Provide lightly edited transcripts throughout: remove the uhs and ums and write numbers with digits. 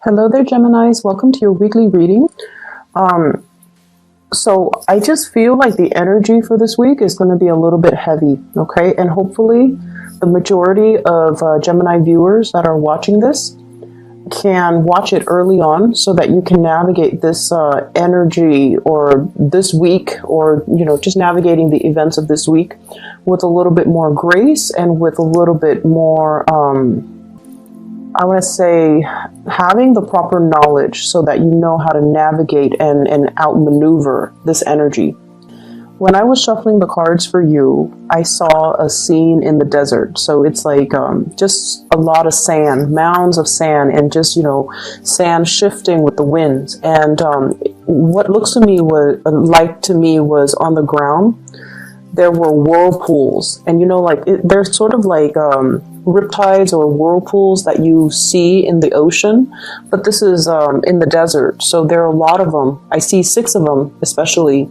Hello there, Geminis. Welcome to your weekly reading. So I just feel like the energy for this week is going to be a little bit heavy, okay? And hopefully the majority of Gemini viewers that are watching this can watch it early on so that you can navigate this energy or this week, or, just navigating the events of this week with a little bit more grace and with a little bit more, I want to say, having the proper knowledge so that you know how to navigate and outmaneuver this energy. When I was shuffling the cards for you, I saw a scene in the desert. So it's like just a lot of sand, mounds of sand, and just, sand shifting with the winds. And what looks to me was on the ground, there were whirlpools. And, they're sort of like riptides or whirlpools that you see in the ocean, but this is in the desert. So there are a lot of them. I see 6 of them, especially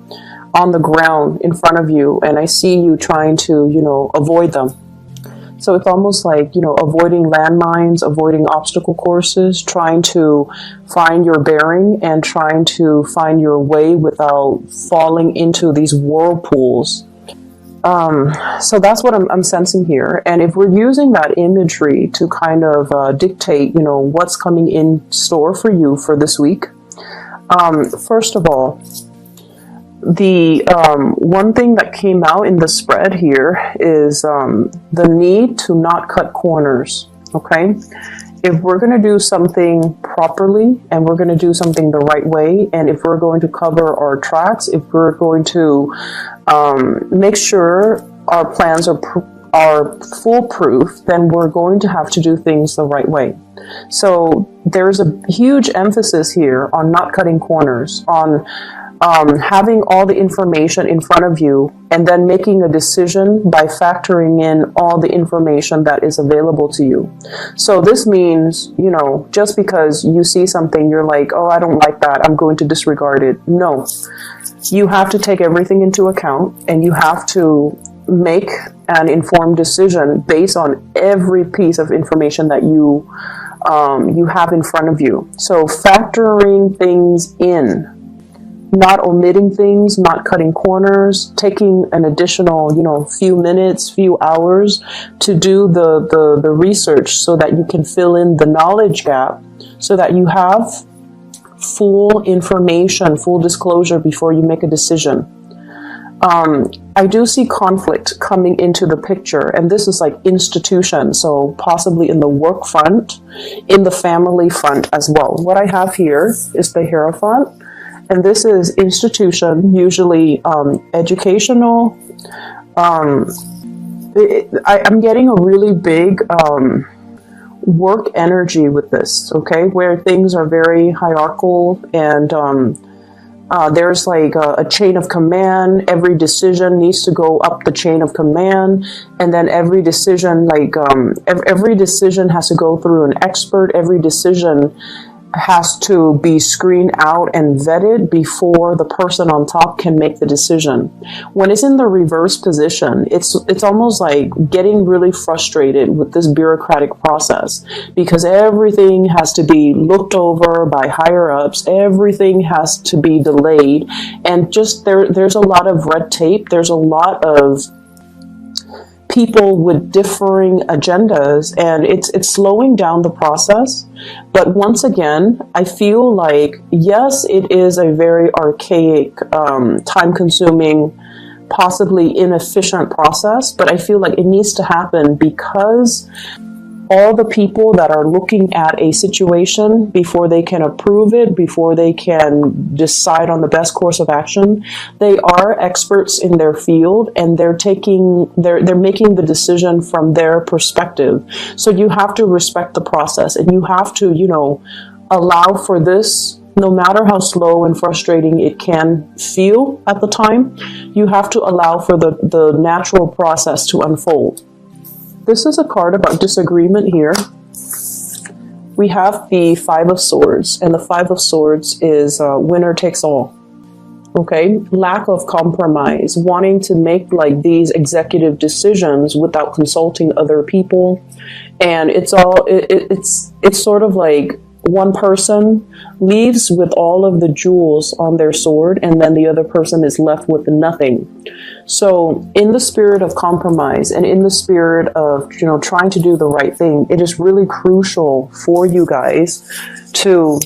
on the ground in front of you, and I see you trying to, avoid them. So it's almost like, avoiding landmines, avoiding obstacle courses, trying to find your bearing and trying to find your way without falling into these whirlpools. So that's what I'm sensing here. And if we're using that imagery to kind of dictate, what's coming in store for you for this week, first of all, the one thing that came out in the spread here is the need to not cut corners, okay? If we're going to do something properly and we're going to do something the right way, and if we're going to cover our tracks, if we're going to make sure our plans are foolproof, then we're going to have to do things the right way. So there's a huge emphasis here on not cutting corners, on having all the information in front of you and then making a decision by factoring in all the information that is available to you. So this means, just because you see something, you're like, oh, I don't like that, I'm going to disregard it. No, you have to take everything into account, and you have to make an informed decision based on every piece of information that you have in front of you. So factoring things in, not omitting things, not cutting corners, taking an additional, few minutes, few hours to do the research so that you can fill in the knowledge gap, so that you have full information, full disclosure before you make a decision. I do see conflict coming into the picture, and this is like institution, so possibly in the work front, in the family front as well. What I have here is the Hierophant. And this is institution, usually educational. I'm getting a really big work energy with this, okay, where things are very hierarchical, and there's like a chain of command. Every decision needs to go up the chain of command, and then every decision, every decision has to go through an expert. Every decision has to be screened out and vetted before the person on top can make the decision. When it's in the reverse position, it's almost like getting really frustrated with this bureaucratic process, because everything has to be looked over by higher ups, everything has to be delayed, and just there's a lot of red tape, there's a lot of people with differing agendas, and it's slowing down the process. But once again, I feel like, yes, it is a very archaic, time-consuming, possibly inefficient process, but I feel like it needs to happen because all the people that are looking at a situation before they can approve it, before they can decide on the best course of action, they are experts in their field, and they're making the decision from their perspective. So you have to respect the process, and you have to, allow for this. No matter how slow and frustrating it can feel at the time, you have to allow for the natural process to unfold. This is a card about disagreement here. We have the 5 of Swords, and the 5 of Swords is winner takes all. Okay, lack of compromise, wanting to make like these executive decisions without consulting other people, and it's sort of like one person leaves with all of the jewels on their sword, and then the other person is left with nothing. So in the spirit of compromise and in the spirit of, trying to do the right thing, it is really crucial for you guys to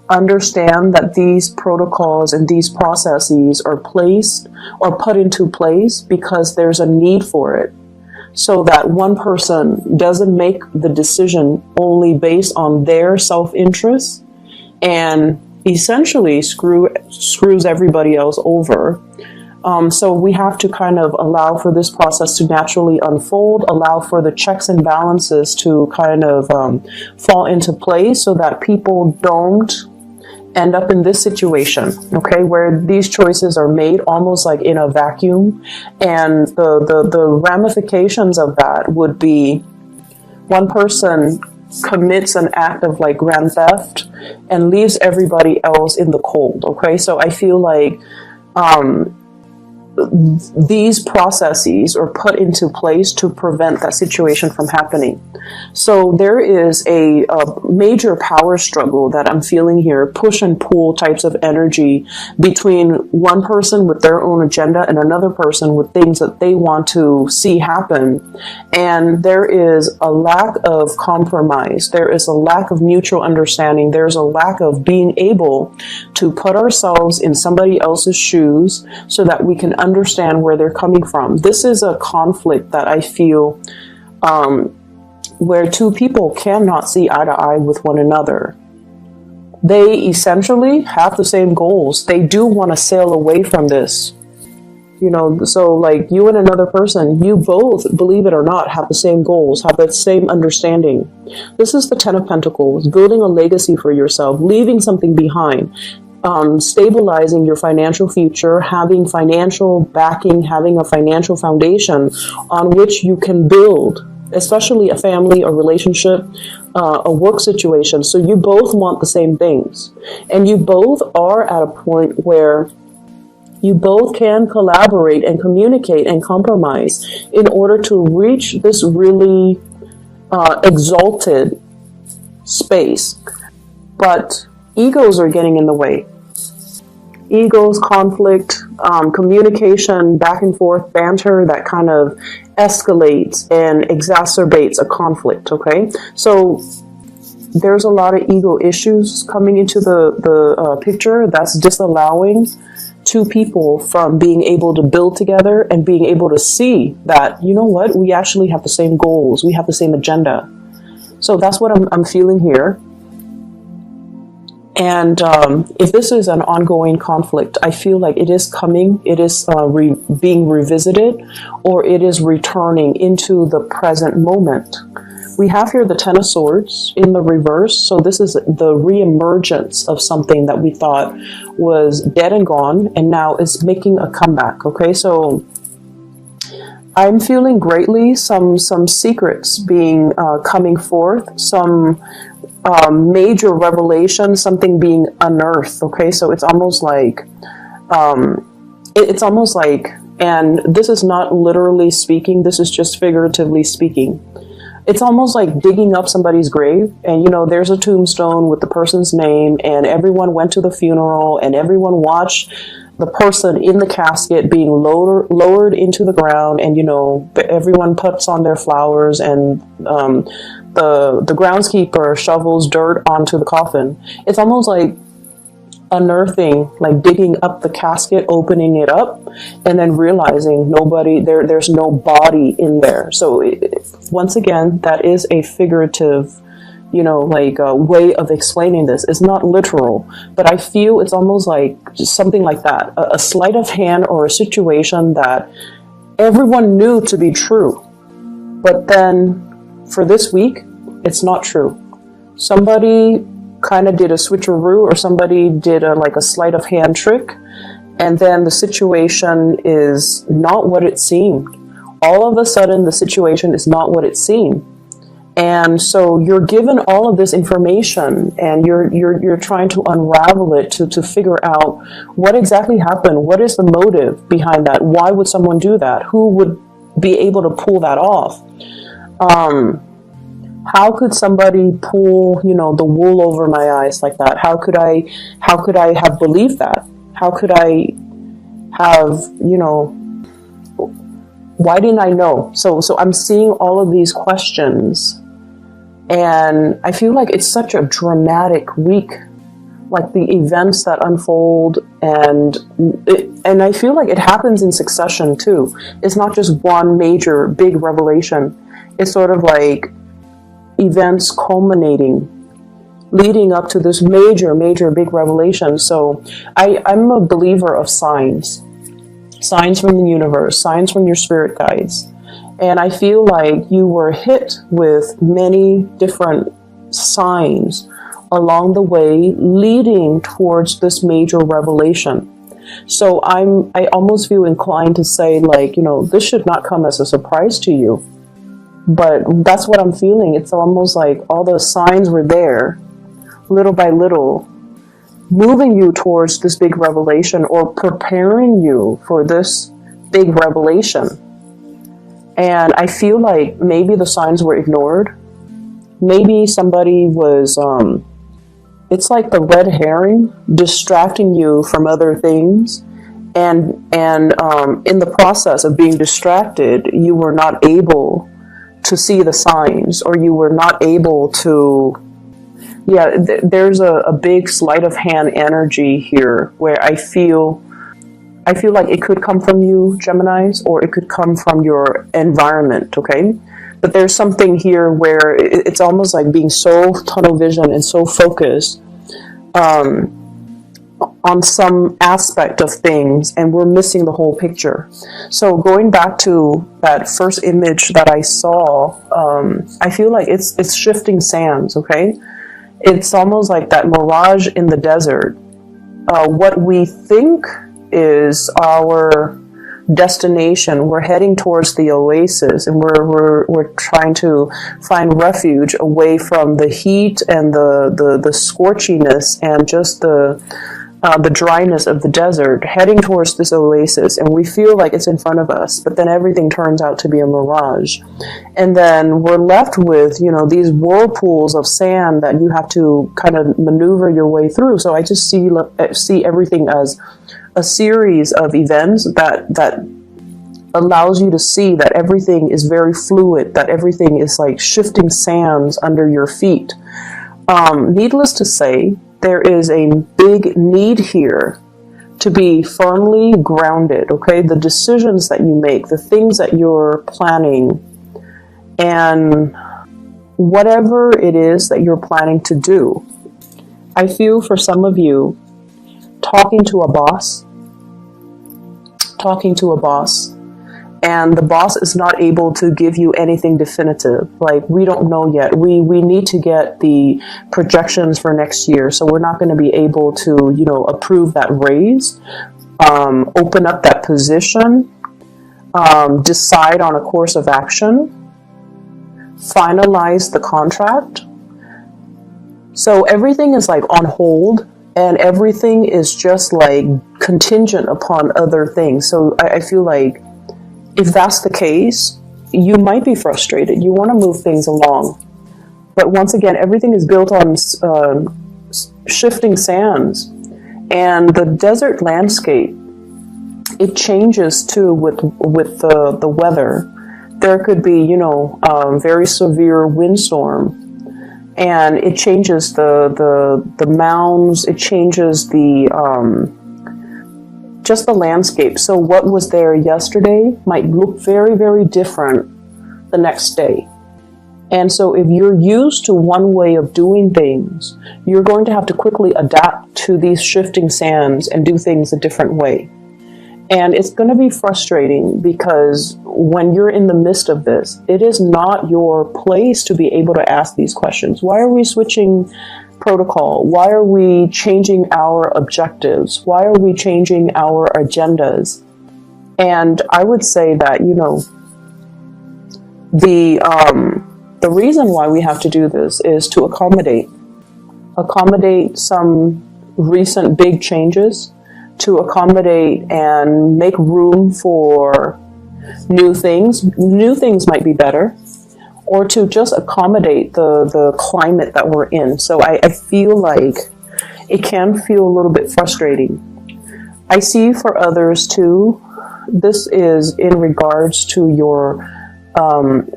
understand that these protocols and these processes are placed or put into place because there's a need for it. So that one person doesn't make the decision only based on their self-interest and essentially screws everybody else over. So we have to kind of allow for this process to naturally unfold, allow for the checks and balances to kind of fall into place so that people don't end up in this situation, okay, where these choices are made almost like in a vacuum. And the ramifications of that would be one person commits an act of like grand theft and leaves everybody else in the cold, okay? So I feel like these processes are put into place to prevent that situation from happening. So there is a major power struggle that I'm feeling here, push and pull types of energy between one person with their own agenda and another person with things that they want to see happen. And there is a lack of compromise. There is a lack of mutual understanding. There's a lack of being able to put ourselves in somebody else's shoes so that we can understand where they're coming from. This is a conflict that I feel where two people cannot see eye to eye with one another. They essentially have the same goals. They do want to sail away from this. So like you and another person, you both, believe it or not, have the same goals, have the same understanding. This is the Ten of Pentacles, building a legacy for yourself, leaving something behind. Stabilizing your financial future, having financial backing, having a financial foundation on which you can build, especially a family, a relationship, a work situation. So you both want the same things. And you both are at a point where you both can collaborate and communicate and compromise in order to reach this really exalted space. But egos are getting in the way. Egos, conflict, communication, back and forth, banter that kind of escalates and exacerbates a conflict, okay? So there's a lot of ego issues coming into the picture that's disallowing two people from being able to build together and being able to see that, you know what, we actually have the same goals, we have the same agenda. So that's what I'm feeling here. And if this is an ongoing conflict, I feel like it is coming, it is being revisited, or it is returning into the present moment. We have here the Ten of Swords in the reverse. So this is the reemergence of something that we thought was dead and gone, and now is making a comeback. Okay, so I'm feeling greatly some secrets being coming forth, some major revelation, something being unearthed. Okay, so it's almost like and this is not literally speaking, this is just figuratively speaking. It's almost like digging up somebody's grave, and there's a tombstone with the person's name, and everyone went to the funeral, and everyone watched the person in the casket being lowered into the ground, and everyone puts on their flowers, and the groundskeeper shovels dirt onto the coffin. It's almost like unearthing, like digging up the casket, opening it up, and then realizing there's no body in there. So once again, that is a figurative, way of explaining this. It's not literal, but I feel it's almost like just something like that, a sleight of hand or a situation that everyone knew to be true, but then for this week, it's not true. Somebody kind of did a switcheroo, or somebody did a sleight of hand trick, and then the situation is not what it seemed. All of a sudden, the situation is not what it seemed. And so you're given all of this information, and you're trying to unravel it to figure out what exactly happened. What is the motive behind that? Why would someone do that? Who would be able to pull that off? How could somebody pull, the wool over my eyes like that? How could I have believed that? How could I have, why didn't I know? So I'm seeing all of these questions, and I feel like it's such a dramatic week, like the events that unfold, and I feel like it happens in succession too. It's not just one major big revelation. It's sort of like events culminating, leading up to this major big revelation. So I'm a believer of signs from the universe, signs from your spirit guides. And I feel like you were hit with many different signs along the way leading towards this major revelation. So I almost feel inclined to say, like, this should not come as a surprise to you. But that's what I'm feeling. It's almost like all the signs were there, little by little, moving you towards this big revelation, or preparing you for this big revelation. And I feel like maybe the signs were ignored. Maybe somebody was, it's like the red herring distracting you from other things. And in the process of being distracted, you were not able to see the signs, or you were not able to, there's a big sleight of hand energy here where I feel like it could come from you, Geminis, or it could come from your environment, okay? But there's something here where it's almost like being so tunnel vision and so focused on some aspect of things, and we're missing the whole picture. So going back to that first image that I saw, I feel like it's shifting sands, okay? It's almost like that mirage in the desert. What we think is our destination, we're heading towards the oasis, and we're trying to find refuge away from the heat and the scorchiness and just the dryness of the desert, heading towards this oasis, and we feel like it's in front of us, but then everything turns out to be a mirage. And then we're left with, these whirlpools of sand that you have to kind of maneuver your way through. So I just see everything as a series of events that allows you to see that everything is very fluid, that everything is like shifting sands under your feet. Needless to say, there is a big need here to be firmly grounded, okay? The decisions that you make, the things that you're planning, and whatever it is that you're planning to do. I feel for some of you, talking to a boss, and the boss is not able to give you anything definitive. Like, we don't know yet. We need to get the projections for next year, so we're not going to be able to, approve that raise, open up that position, decide on a course of action, finalize the contract. So everything is like on hold, and everything is just like contingent upon other things. So I feel like if that's the case, you might be frustrated. You want to move things along. But once again, everything is built on shifting sands. And the desert landscape, it changes too with the weather. There could be, very severe windstorm. And it changes the mounds, it changes just the landscape. So what was there yesterday might look very, very different the next day. And so if you're used to one way of doing things, you're going to have to quickly adapt to these shifting sands and do things a different way. And it's going to be frustrating because when you're in the midst of this, it is not your place to be able to ask these questions. Why are we switching protocol? Why are we changing our objectives? Why are we changing our agendas? And I would say that, the reason why we have to do this is to accommodate some recent big changes, to accommodate and make room for new things. New things might be better, or to just accommodate the climate that we're in. So I feel like it can feel a little bit frustrating. I see for others too, this is in regards to your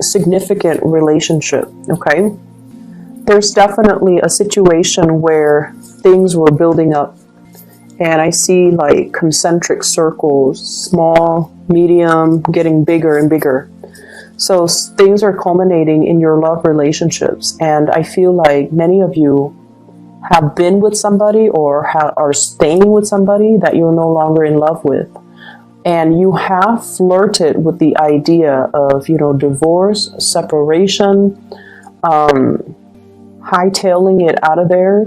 significant relationship, okay? There's definitely a situation where things were building up, and I see like concentric circles, small, medium, getting bigger and bigger. So things are culminating in your love relationships, and I feel like many of you have been with somebody or are staying with somebody that you're no longer in love with. And you have flirted with the idea of, divorce, separation, hightailing it out of there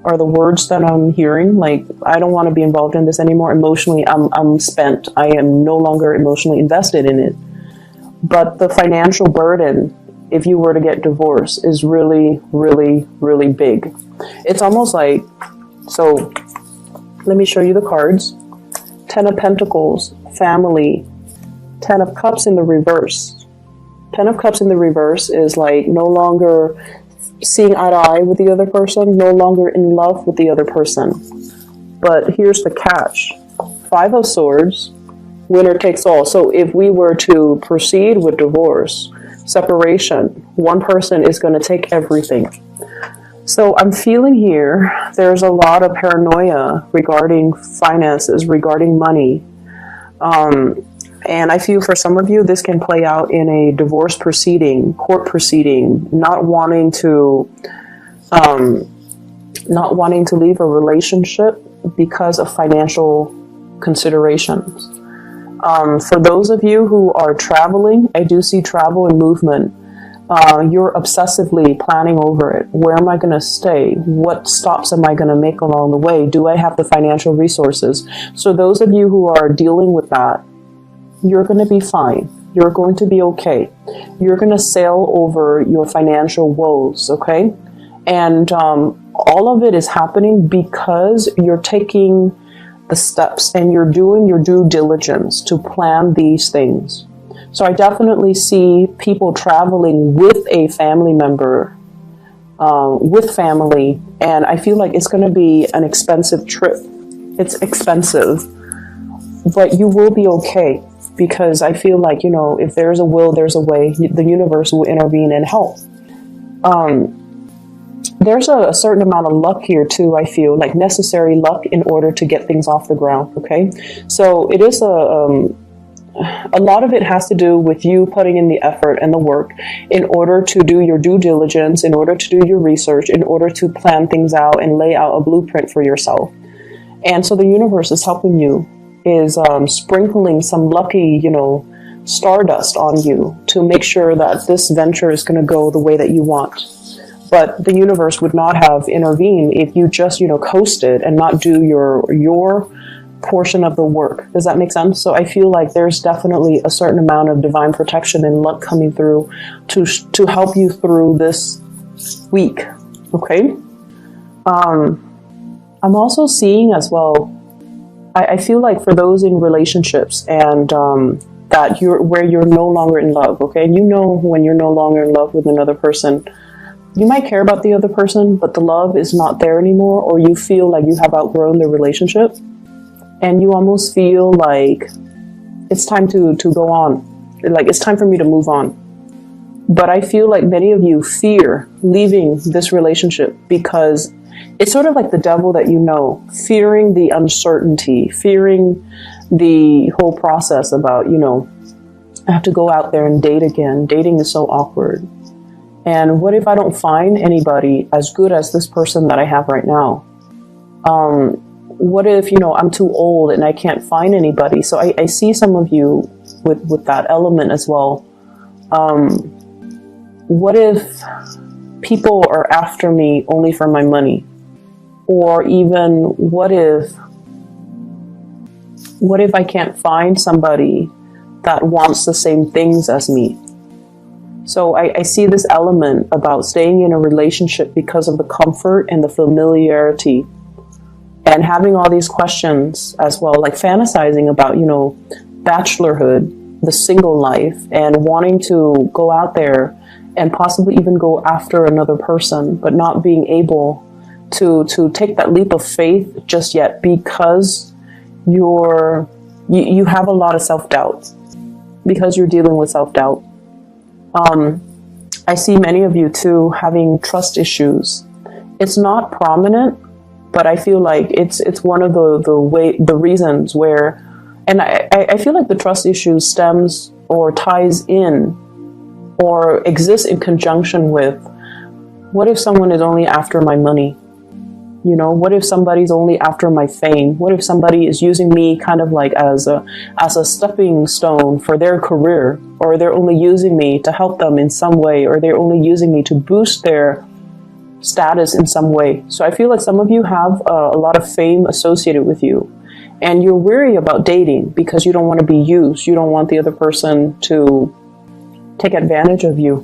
are the words that I'm hearing. Like, I don't want to be involved in this anymore. Emotionally, I'm spent. I am no longer emotionally invested in it. But the financial burden, if you were to get divorced, is really, really, really big. It's almost like, so let me show you the cards. 10 of Pentacles, family. 10 of Cups in the reverse. 10 of Cups in the reverse is like no longer seeing eye to eye with the other person, no longer in love with the other person. But here's the catch. 5 of Swords, winner takes all. So if we were to proceed with divorce, separation, one person is going to take everything. So I'm feeling here there's a lot of paranoia regarding finances, regarding money. And I feel for some of you, this can play out in a divorce proceeding, court proceeding, not wanting to leave a relationship because of financial considerations. For those of you who are traveling, I do see travel and movement. You're obsessively planning over it. Where am I going to stay? What stops am I going to make along the way? Do I have the financial resources? So those of you who are dealing with that, you're going to be fine. You're going to be okay. You're going to sail over your financial woes, okay? And all of it is happening because you're taking the steps and you're doing your due diligence to plan these things. So I definitely see people traveling with a family member, with family, and I feel like it's going to be an expensive trip. It's expensive, but you will be okay, because I feel like, if there's a will, there's a way. The universe will intervene and help. There's a certain amount of luck here too, I feel, like necessary luck in order to get things off the ground, okay? So it is a lot of it has to do with you putting in the effort and the work in order to do your due diligence, in order to do your research, in order to plan things out and lay out a blueprint for yourself. And so the universe is helping you, is sprinkling some lucky, stardust on you to make sure that this venture is going to go the way that you want. But the universe would not have intervened if you just, coasted and not do your portion of the work. Does that make sense? So I feel like there's definitely a certain amount of divine protection and luck coming through to help you through this week. Okay. I'm also seeing as well, I feel like for those in relationships and that where you're no longer in love, okay? And when you're no longer in love with another person, you might care about the other person, but the love is not there anymore, or you feel like you have outgrown the relationship, and you almost feel like it's time to go on. Like, it's time for me to move on. But I feel like many of you fear leaving this relationship because it's sort of like the devil that fearing the uncertainty, fearing the whole process about, I have to go out there and date again. Dating is so awkward. And what if I don't find anybody as good as this person that I have right now? What if, I'm too old and I can't find anybody? So I see some of you with that element as well. What if people are after me only for my money? Or even what if I can't find somebody that wants the same things as me? So I see this element about staying in a relationship because of the comfort and the familiarity, and having all these questions as well, like fantasizing about, bachelorhood, the single life, and wanting to go out there and possibly even go after another person, but not being able to take that leap of faith just yet because you have a lot of self-doubt, because you're dealing with self-doubt. I see many of you too having trust issues. It's not prominent, but I feel like it's one of the reasons where, and I feel like the trust issue stems or ties in or exists in conjunction with, what if someone is only after my money? You know, what if somebody's only after my fame? What if somebody is using me kind of like as a stepping stone for their career, or they're only using me to help them in some way, or they're only using me to boost their status in some way? So I feel like some of you have a lot of fame associated with you, and you're weary about dating because you don't want to be used. You don't want the other person to take advantage of you.